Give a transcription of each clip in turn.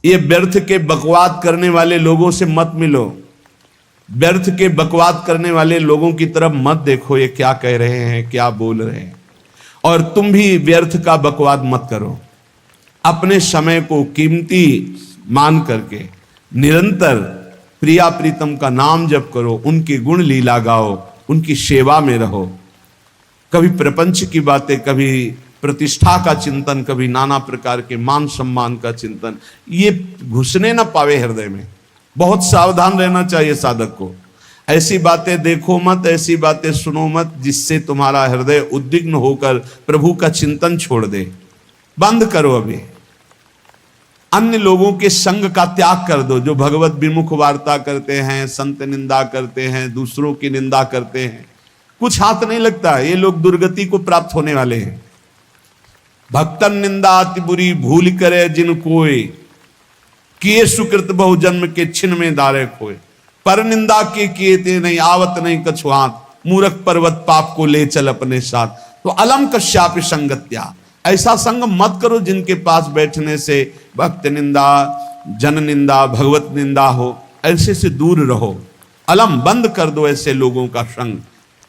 ये व्यर्थ के बकवाद करने वाले लोगों से मत मिलो, व्यर्थ के बकवाद करने वाले लोगों की तरफ मत देखो, ये क्या कह रहे हैं, क्या बोल रहे हैं। और तुम भी व्यर्थ का बकवाद मत करो। अपने समय को कीमती मान करके निरंतर प्रिया प्रीतम का नाम जप करो, उनकी गुण लीला गाओ, उनकी सेवा में रहो। कभी प्रपंच की बातें, कभी प्रतिष्ठा का चिंतन, कभी नाना प्रकार के मान सम्मान का चिंतन, ये घुसने ना पावे हृदय में। बहुत सावधान रहना चाहिए साधक को। ऐसी बातें देखो मत, ऐसी बातें सुनो मत जिससे तुम्हारा हृदय उद्विग्न होकर प्रभु का चिंतन छोड़ दे। बंद करो अभी। अन्य लोगों के संग का त्याग कर दो, जो भगवत विमुख वार्ता करते हैं, संत निंदा करते हैं, दूसरों की निंदा करते हैं। कुछ हाथ नहीं लगता, ये लोग दुर्गति को प्राप्त होने वाले हैं। भक्तन निंदा अति बुरी भूल करे जिन कोय, किए सुकृत बहु जन्म के छिन में दारे खोए। पर निंदा के किए ते नहीं आवत नहीं कछु हाथ, मूर्ख पर्वत पाप को ले चल अपने साथ। तो अलम कश्यापि संगत्या, ऐसा संग मत करो जिनके पास बैठने से भक्त निंदा, जन निंदा, भगवत निंदा हो। ऐसे से दूर रहो, अलम बंद कर दो ऐसे लोगों का संग।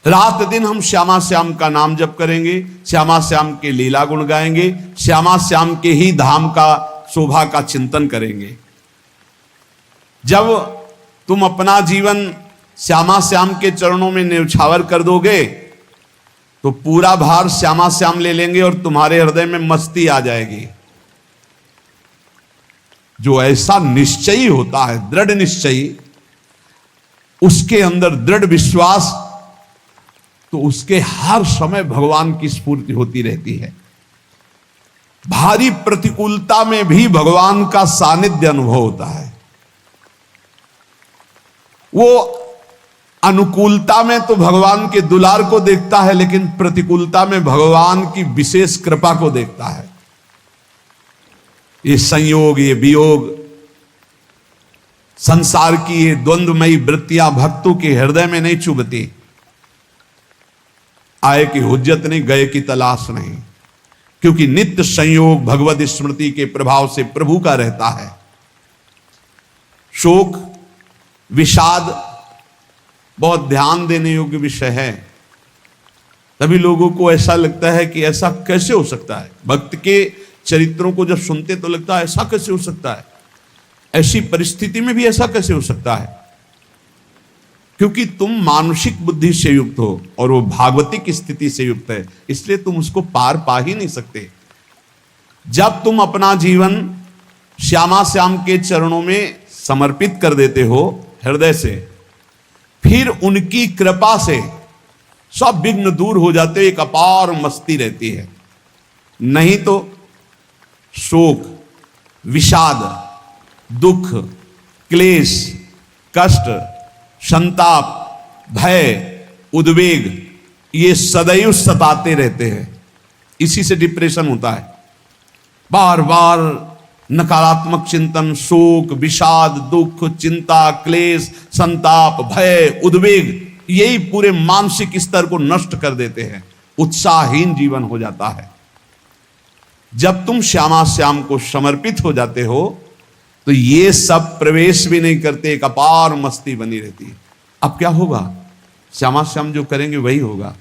रात दिन हम श्यामा श्याम का नाम जप करेंगे, श्यामा श्याम के लीला गुण गाएंगे, श्यामा श्याम के ही धाम का शोभा का चिंतन करेंगे। जब तुम अपना जीवन श्यामा श्याम के चरणों में न्यौछावर कर दोगे तो पूरा भार श्यामा श्याम ले लेंगे और तुम्हारे हृदय में मस्ती आ जाएगी। जो ऐसा निश्चयी होता है, दृढ़ निश्चयी, उसके अंदर दृढ़ विश्वास, तो उसके हर समय भगवान की स्फूर्ति होती रहती है। भारी प्रतिकूलता में भी भगवान का सानिध्य अनुभव होता है। वो अनुकूलता में तो भगवान के दुलार को देखता है, लेकिन प्रतिकूलता में भगवान की विशेष कृपा को देखता है। ये संयोग, ये वियोग, संसार की ये द्वंद्वमयी वृत्तियां भक्तों के हृदय में नहीं चुभती। आए की हुज्जत नहीं, गए की तलाश नहीं, क्योंकि नित्य संयोग भगवत स्मृति के प्रभाव से प्रभु का रहता है। शोक, विषाद बहुत ध्यान देने योग्य विषय है। तभी लोगों को ऐसा लगता है कि ऐसा कैसे हो सकता है। भक्त के चरित्रों को जब सुनते तो लगता है ऐसा कैसे हो सकता है, ऐसी परिस्थिति में भी ऐसा कैसे हो सकता है। क्योंकि तुम मानसिक बुद्धि से युक्त हो और वो भागवतिक स्थिति से युक्त है, इसलिए तुम उसको पार पा ही नहीं सकते। जब तुम अपना जीवन श्यामा श्याम के चरणों में समर्पित कर देते हो हृदय से, फिर उनकी कृपा से सब विघ्न दूर हो जाते, एक अपार मस्ती रहती है। नहीं तो शोक, विषाद, दुख, क्लेश, कष्ट, संताप, भय, उद्वेग, ये सदैव सताते रहते हैं। इसी से डिप्रेशन होता है। बार बार नकारात्मक चिंतन, शोक, विषाद, दुख, चिंता, क्लेश, संताप, भय, उद्वेग, यही पूरे मानसिक स्तर को नष्ट कर देते हैं। उत्साहहीन जीवन हो जाता है। जब तुम श्यामा श्याम को समर्पित हो जाते हो तो ये सब प्रवेश भी नहीं करते, एक अपार मस्ती बनी रहती है। अब क्या होगा? श्यामा श्याम जो करेंगे वही होगा।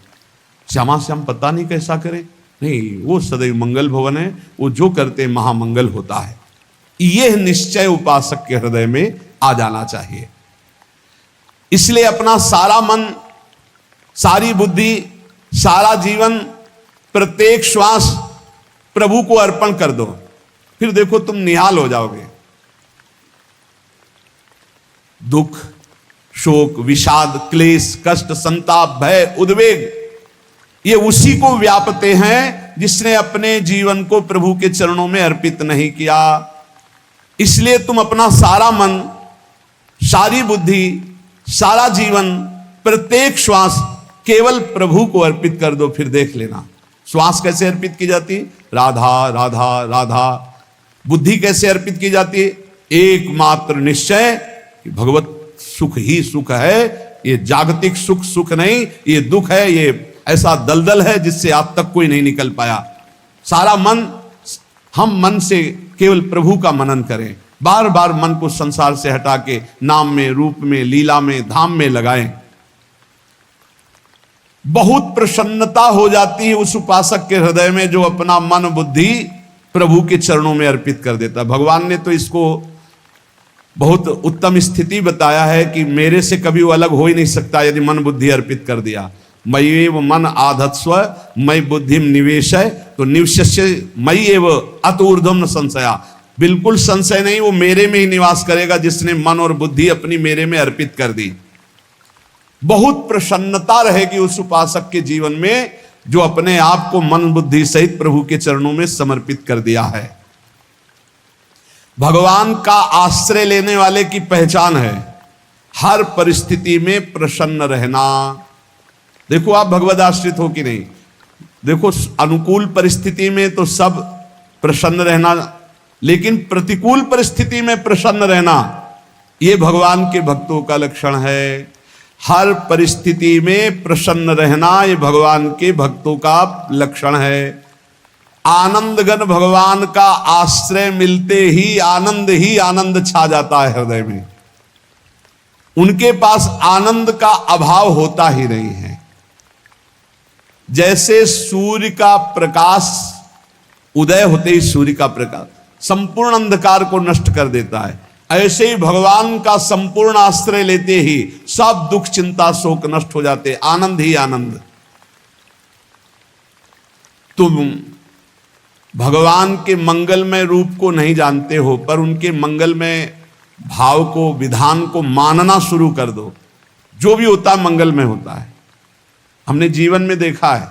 श्यामा श्याम पता नहीं कैसा करें, नहीं, वो सदैव मंगल भवन है, वो जो करते महामंगल होता है। यह निश्चय उपासक के हृदय में आ जाना चाहिए। इसलिए अपना सारा मन, सारी बुद्धि, सारा जीवन, प्रत्येक श्वास प्रभु को अर्पण कर दो। फिर देखो तुम निहाल हो जाओगे। दुख, शोक, विषाद, क्लेश, कष्ट, संताप, भय, उद्वेग, ये उसी को व्यापते हैं जिसने अपने जीवन को प्रभु के चरणों में अर्पित नहीं किया। इसलिए तुम अपना सारा मन, सारी बुद्धि, सारा जीवन, प्रत्येक श्वास केवल प्रभु को अर्पित कर दो। फिर देख लेना श्वास कैसे अर्पित की जाती, राधा राधा राधा। बुद्धि कैसे अर्पित की जाती है, एकमात्र निश्चय कि भगवत सुख ही सुख है। ये जागतिक सुख सुख नहीं, ये दुख है, ये ऐसा दलदल है जिससे आज तक कोई नहीं निकल पाया। सारा मन, हम मन से केवल प्रभु का मनन करें, बार बार मन को संसार से हटा के नाम में, रूप में, लीला में, धाम में लगाएं। बहुत प्रसन्नता हो जाती है उस उपासक के हृदय में जो अपना मन बुद्धि प्रभु के चरणों में अर्पित कर देता। भगवान ने तो इसको बहुत उत्तम स्थिति बताया है कि मेरे से कभी वो अलग हो ही नहीं सकता यदि मन बुद्धि अर्पित कर दिया। मयि एव मन आधत्स्व मयि बुद्धिम निवेशय, तो निवश्य मयि एव अत ऊर्ध्वम न संशया, बिल्कुल संशय नहीं, वो मेरे में ही निवास करेगा जिसने मन और बुद्धि अपनी मेरे में अर्पित कर दी। बहुत प्रसन्नता रहेगी उस उपासक के जीवन में जो अपने आप को मन बुद्धि सहित प्रभु के चरणों में समर्पित कर दिया है। भगवान का आश्रय लेने वाले की पहचान है हर परिस्थिति में प्रसन्न रहना। देखो आप भगवद आश्रित हो कि नहीं, देखो अनुकूल परिस्थिति में तो सब प्रसन्न रहना, लेकिन प्रतिकूल परिस्थिति में प्रसन्न रहना यह भगवान के भक्तों का लक्षण है। हर परिस्थिति में प्रसन्न रहना ये भगवान के भक्तों का लक्षण है। आनंदगन भगवान का आश्रय मिलते ही आनंद छा जाता है हृदय में। उनके पास आनंद का अभाव होता ही नहीं है। जैसे सूर्य का प्रकाश उदय होते ही सूर्य का प्रकाश संपूर्ण अंधकार को नष्ट कर देता है, ऐसे ही भगवान का संपूर्ण आश्रय लेते ही सब दुख चिंता शोक नष्ट हो जाते, आनंद ही आनंद। तुम भगवान के मंगलमय रूप को नहीं जानते हो, पर उनके मंगलमय भाव को, विधान को मानना शुरू कर दो। जो भी होता है मंगलमय होता है। हमने जीवन में देखा है,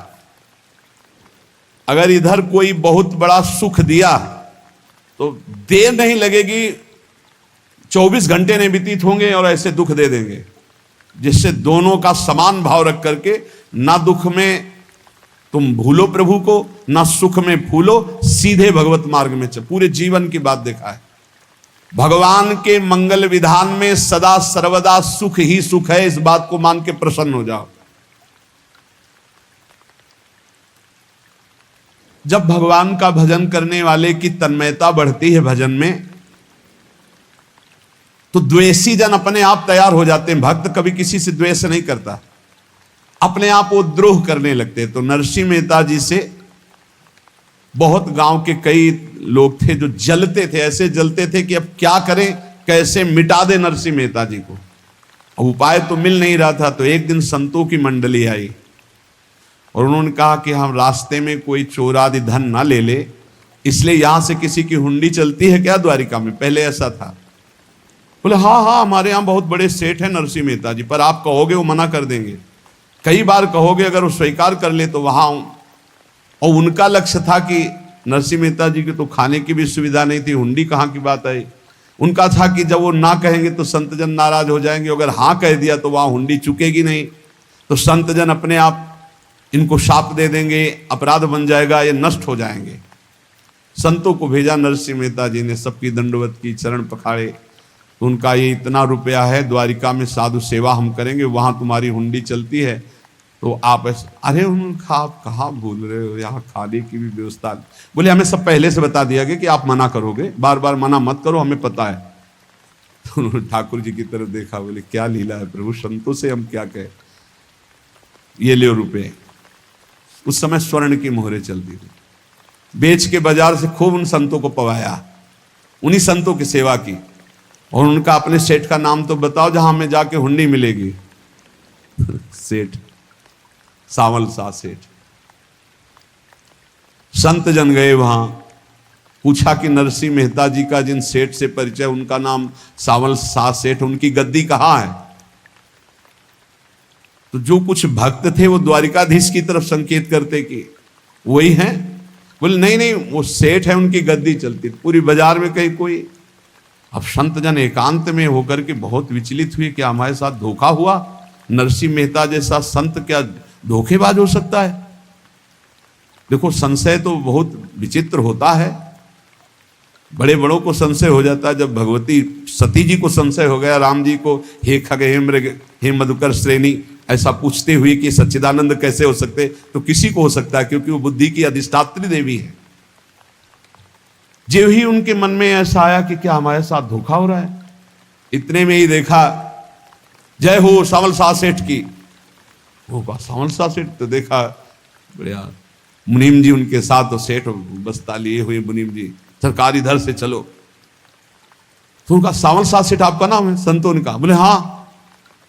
अगर इधर कोई बहुत बड़ा सुख दिया तो देर नहीं लगेगी, 24 घंटे नहीं व्यतीत होंगे और ऐसे दुख दे देंगे, जिससे दोनों का समान भाव रख करके ना दुख में तुम भूलो प्रभु को, ना सुख में फूलो, सीधे भगवत मार्ग में चल। पूरे जीवन की बात देखा है। भगवान के मंगल विधान में सदा सर्वदा सुख ही सुख है, इस बात को मान के प्रसन्न हो जाओ। जब भगवान का भजन करने वाले की तन्मयता बढ़ती है भजन में, तो द्वेषी जन अपने आप तैयार हो जाते हैं। भक्त कभी किसी से द्वेष नहीं करता, अपने आप वो द्रोह करने लगते। तो नरसिंह मेहता जी से बहुत गांव के कई लोग थे जो जलते थे, ऐसे जलते थे कि अब क्या करें, कैसे मिटा दे नरसिंह मेहता जी को। अब उपाय तो मिल नहीं रहा था। तो एक दिन संतों की मंडली आई और उन्होंने कहा कि हम रास्ते में कोई चोर आदि धन ना ले ले, इसलिए यहां से किसी की हुंडी चलती है क्या द्वारिका में? पहले ऐसा था। बोले हाँ हाँ, हमारे यहाँ बहुत बड़े सेठ हैं नरसिंह मेहता जी, पर आप कहोगे वो मना कर देंगे। कई बार कहोगे, अगर वो स्वीकार कर ले तो वहां। और उनका लक्ष्य था कि नरसिंह मेहता जी की तो खाने की भी सुविधा नहीं थी, हुंडी कहाँ की बात आई। उनका था कि जब वो ना कहेंगे तो संतजन नाराज हो जाएंगे, अगर हाँ कह दिया तो वहां हुंडी चुकेगी नहीं, तो संतजन अपने आप इनको शाप दे देंगे, अपराध बन जाएगा, ये नष्ट हो जाएंगे। संतों को भेजा नरसिंह मेहता जी ने, सबकी दंडवत की, चरण पखाड़े। तो उनका ये इतना रुपया है, द्वारिका में साधु सेवा हम करेंगे, वहां तुम्हारी हुंडी चलती है, तो आप ऐसे। अरे उनका आप कहाँ भूल रहे हो, यहाँ खाने की भी व्यवस्था। बोले हमें सब पहले से बता दिया गया कि आप मना करोगे, बार बार मना मत करो, हमें पता है। तो उन्होंने ठाकुर जी की तरफ देखा, बोले क्या लीला है प्रभु, संतों से हम क्या कहें, ये ले रुपये। उस समय स्वर्ण की मोहरें चलती थी, बेच के बाजार से खूब उन संतों को पवाया, उन्हीं संतों की सेवा की। और उनका अपने सेठ का नाम तो बताओ जहां हमें जाके हुंडी मिलेगी। सेठ सावल शाह सेठ। संत जन गए वहां, पूछा कि नरसिंह मेहता जी का जिन सेठ से परिचय, उनका नाम सावल शाह सेठ, उनकी गद्दी कहाँ है? तो जो कुछ भक्त थे वो द्वारिकाधीश की तरफ संकेत करते कि वही हैं। बोले नहीं नहीं, वो सेठ है, उनकी गद्दी चलती। पूरी बाजार में कहीं कोई। अब संत जन एकांत में होकर के बहुत विचलित हुए, क्या हमारे साथ धोखा हुआ? नरसिंह मेहता जैसा संत क्या धोखेबाज हो सकता है? देखो संशय तो बहुत विचित्र होता है, बड़े बड़ों को संशय हो जाता है। जब भगवती सती जी को संशय हो गया, राम जी को हे खग हे मृग हे मधुकर श्रेणी ऐसा पूछते हुए कि सच्चिदानंद कैसे हो सकते, तो किसी को हो सकता है, क्योंकि वो बुद्धि की अधिष्ठात्री देवी है। जो ही उनके मन में ऐसा आया कि क्या हमारे साथ धोखा हो रहा है, इतने में ही देखा जय हो सावल शाह सेठ की। वो कहा सावल शाह सेठ, तो देखा बढ़िया मुनीम जी उनके साथ, तो सेठ बस्ता लिए हुए मुनीम जी, सरकार इधर से चलो। तो उनका सावल शाह सेठ आपका नाम है? संतों ने कहा। बोले हाँ।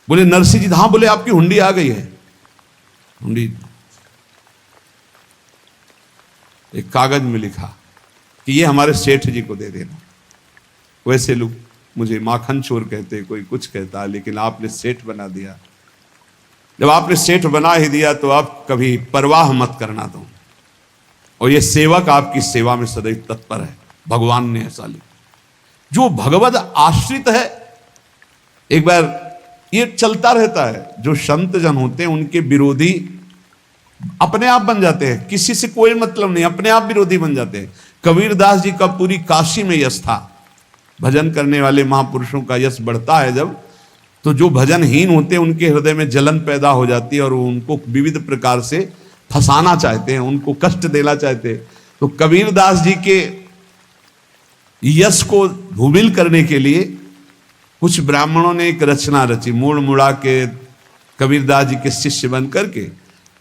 बोले नरसिंह जी? हाँ। बोले आपकी हुंडी आ गई है। हुंडी एक कागज में लिखा कि ये हमारे सेठ जी को दे देना। वैसे लोग मुझे माखन चोर कहते, कोई कुछ कहता, लेकिन आपने सेठ बना दिया। जब आपने सेठ बना ही दिया तो आप कभी परवाह मत करना दो। और ये सेवक आपकी सेवा में सदैव तत्पर है। भगवान ने ऐसा लिखा। जो भगवद आश्रित है, एक बार ये चलता रहता है, जो संत जन होते हैं उनके विरोधी अपने आप बन जाते हैं, किसी से कोई मतलब नहीं, अपने आप विरोधी बन जाते हैं। कबीरदास जी का पूरी काशी में यश था। भजन करने वाले महापुरुषों का यश बढ़ता है जब, तो जो भजनहीन होते हैं उनके हृदय में जलन पैदा हो जाती है और वो उनको विविध प्रकार से फंसाना चाहते हैं, उनको कष्ट देना चाहते हैं। तो कबीरदास जी के यश को धूमिल करने के लिए कुछ ब्राह्मणों ने एक रचना रची, मोड़ मुड़ा के कबीरदास जी के शिष्य बन करके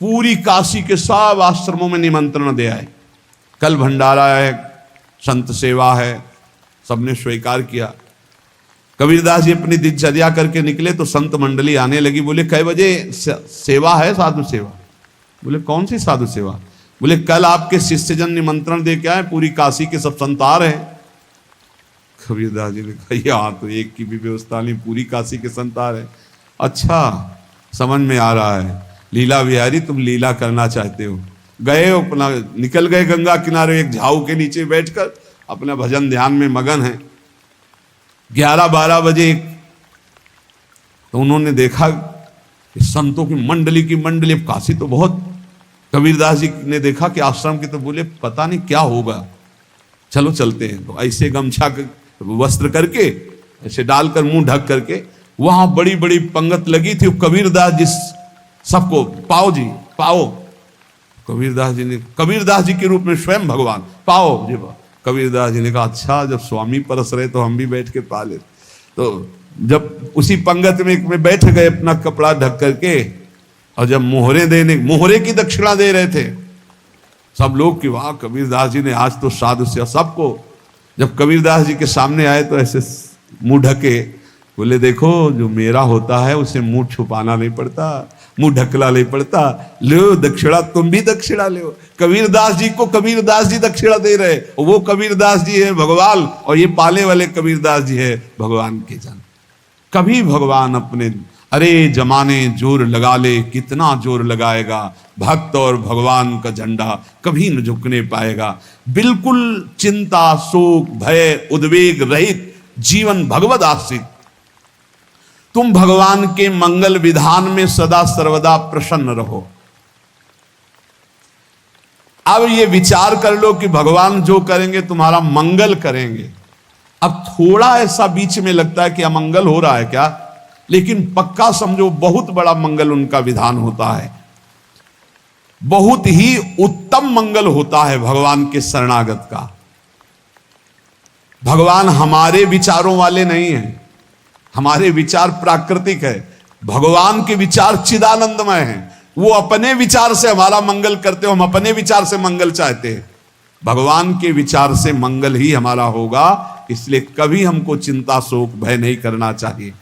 पूरी काशी के सब आश्रमों में निमंत्रण दे आए। कल भंडारा है, संत सेवा है, सबने स्वीकार किया। कबीरदास जी अपनी दिनचर्या करके निकले तो संत मंडली आने लगी। बोले कै बजे सेवा है? साधु सेवा। बोले कौन सी साधु सेवा? बोले कल आपके शिष्यजन निमंत्रण दे के आए, पूरी काशी के सब संत आ रहे हैं। कबीरदास जी ने कहा यहाँ तो एक की भी व्यवस्था नहीं, पूरी काशी के संत आ रहे हैं। अच्छा समझ में आ रहा है, लीला बिहारी तुम लीला करना चाहते हो। गए अपना निकल गए गंगा किनारे, एक झाऊ के नीचे बैठकर अपना भजन ध्यान में मगन है। 11-12 बजे तो उन्होंने देखा कि संतों की मंडली, काशी तो बहुत। कबीरदास जी ने देखा कि आश्रम की, तो बोले पता नहीं क्या होगा, चलो चलते हैं। तो ऐसे गमछा वस्त्र करके ऐसे डालकर मुंह ढक करके, वहां बड़ी बड़ी पंगत लगी थी। कबीरदास जी सबको पाओ जी पाओ। कबीरदास जी के रूप में स्वयं भगवान पाओ जी। कबीरदास जी ने कहा अच्छा जब स्वामी परस रहे तो हम भी बैठ के पा ले। तो जब उसी पंगत में बैठ गए अपना कपड़ा ढक करके, और जब मोहरे की दक्षिणा दे रहे थे सब लोग कि वाह कबीरदास जी ने आज तो साधु से सबको। जब कबीरदास जी के सामने आए तो ऐसे मुंह ढके, बोले देखो जो मेरा होता है उसे मुंह छुपाना नहीं पड़ता, मुंह ढकला नहीं पड़ता। लो दक्षिणा, तुम भी दक्षिणा लो। कबीरदास जी को कबीरदास जी दक्षिणा दे रहे, वो कबीरदास जी है भगवान, और ये पाले वाले कबीरदास जी है भगवान के जन। कभी भगवान अपने अरे जमाने जोर लगा ले, कितना जोर लगाएगा, भक्त और भगवान का झंडा कभी न झुकने पाएगा। बिल्कुल चिंता शोक भय उद्वेग रहित जीवन भगवद आश्रित। तुम भगवान के मंगल विधान में सदा सर्वदा प्रसन्न रहो। अब ये विचार कर लो कि भगवान जो करेंगे तुम्हारा मंगल करेंगे। अब थोड़ा ऐसा बीच में लगता है कि अमंगल हो रहा है क्या, लेकिन पक्का समझो बहुत बड़ा मंगल उनका विधान होता है। बहुत ही उत्तम मंगल होता है भगवान के शरणागत का। भगवान हमारे विचारों वाले नहीं हैं, हमारे विचार प्राकृतिक है। भगवान के विचार चिदानंदमय हैं। वो अपने विचार से हमारा मंगल करते हो, हम अपने विचार से मंगल चाहते हैं। भगवान के विचार से मंगल ही हमारा होगा। इसलिए कभी हमको चिंता शोक भय नहीं करना चाहिए।